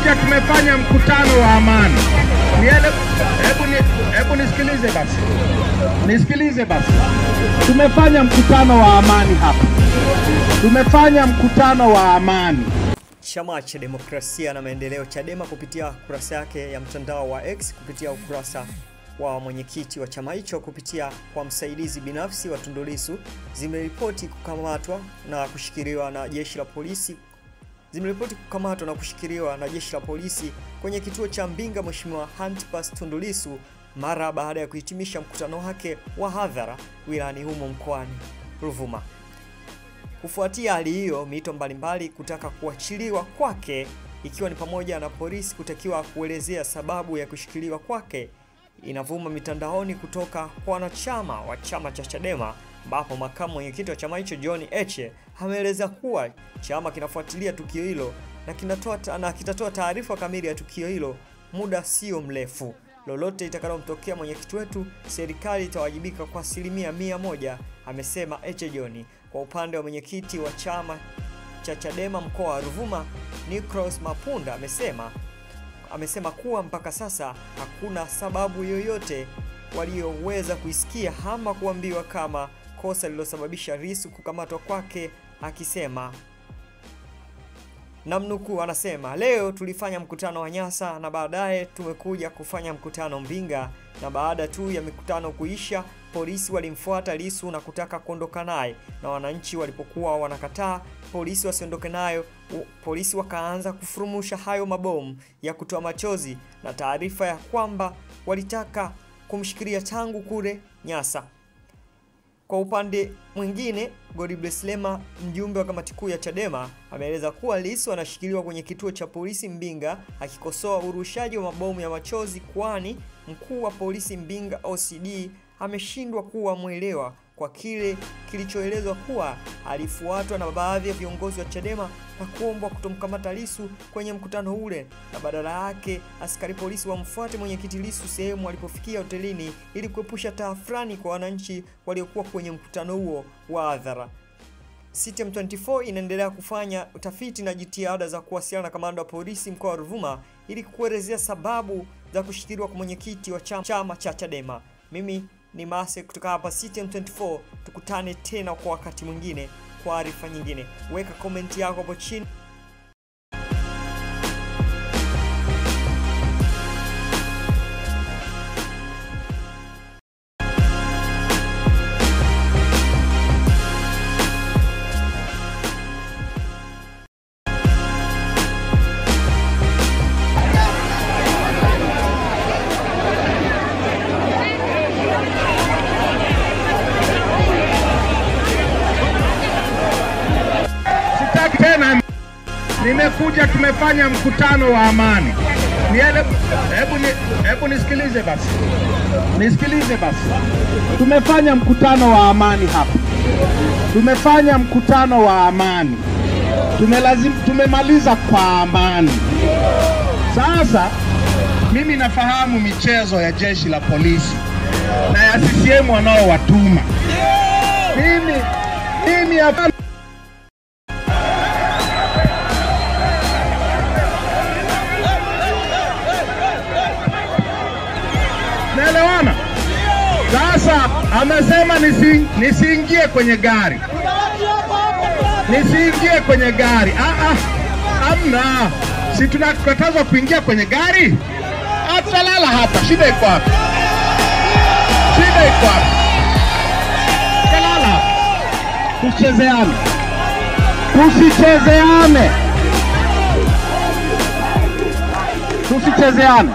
Nimekuja, tumefanya mkutano wa amani. Hebu nisikilize basi. Nisikilize basi. Tumefanya mkutano wa amani hapa. Tumefanya mkutano wa amani. Chama cha Demokrasia na Maendeleo Chadema kupitia kurasa yake ya mtandao wa X, kupitia ukurasa wa mwenyekiti wa chama hicho, kupitia kwa msaidizi binafsi wa Tundu Lissu, zimeripoti kukamatwa na kushikiliwa na jeshi la polisi. Zimeripoti kukamatwa na kushikiliwa na jeshi la polisi kwenye kituo cha Mbinga Mheshimiwa Antipas Tundu Lissu mara baada ya kuhitimisha mkutano wake wa hadhara wilayani humo mkoani Ruvuma. Kufuatia hali hiyo, mito mbalimbali kutaka kuachiliwa kwake, ikiwa ni pamoja na polisi kutakiwa kuelezea sababu ya kushikiliwa kwake, inavuma mitandaoni kutoka kwa wanachama wa chama cha Chadema, ambapo makamu mwenyekiti wa chama hicho John Heche ameeleza kuwa chama kinafuatilia tukio hilo na kitatoa taarifa kamili ya tukio hilo muda sio mrefu. Lolote itakalomtokea mwenyekiti wetu, serikali itawajibika kwa 100%, amesema Heche John. Kwa upande wa mwenyekiti wa chama cha Chadema mkoa wa Ruvuma, Nicholas Mapunda, amesema kuwa mpaka sasa hakuna sababu yoyote walioweza kuisikia ama kuambiwa kama kosa lililosababisha Lissu kukamatwa kwake, akisema, namnukuu, anasema, leo tulifanya mkutano wa Nyasa na baadaye tumekuja kufanya mkutano Mbinga, na baada tu ya mikutano kuisha, polisi walimfuata Lissu na kutaka kuondoka naye, na wananchi walipokuwa wanakataa polisi wasiondoke nayo, polisi wakaanza kufurumusha hayo mabomu ya kutoa machozi na taarifa ya kwamba walitaka kumshikilia tangu kule Nyasa. Kwa upande mwingine, Godbless Lema, mjumbe wa kamati kuu ya Chadema, ameeleza kuwa Lissu anashikiliwa kwenye kituo cha polisi Mbinga, akikosoa urushaji wa mabomu ya machozi, kwani mkuu wa polisi Mbinga OCD ameshindwa kuwa mwelewa kwa kile kilichoelezwa kuwa alifuatwa na baadhi ya viongozi wa Chadema na kuombwa kutomkamata Lissu kwenye mkutano ule, na badala yake askari polisi wamfuate mwenyekiti Lissu sehemu alipofikia hotelini ili kuepusha taafrani kwa wananchi waliokuwa kwenye mkutano huo wa hadhara. CTM 24 inaendelea kufanya utafiti na jitihada za kuwasiliana na kamanda wa polisi mkoa wa Ruvuma ili kuelezea sababu za kushikiliwa kwa mwenyekiti wa chama cha Chadema. Mimi ni Mase kutoka hapa CTM 24. Tukutane tena kwa wakati mwingine kwa arifa nyingine. Weka komenti yako hapo chini. Nimekuja, tumefanya mkutano wa amani. Hebu nisikilize basi. Nisikilize basi. Tumefanya mkutano wa amani hapa. Tumefanya mkutano wa amani. Tumemaliza kwa amani. Sasa mimi nafahamu michezo ya jeshi la polisi na ya CCM wanaowatuma. Mimi hapa naelewana. Sasa amesema nisiingie kwenye gari. Nisiingie kwenye gari. Amna. Si tunakatazwa kuingia kwenye gari? Atalala hapa. Shida iko wapi? Shida iko wapi? Kalala. Tusichezeane. Tusichezeane. Tusichezeane.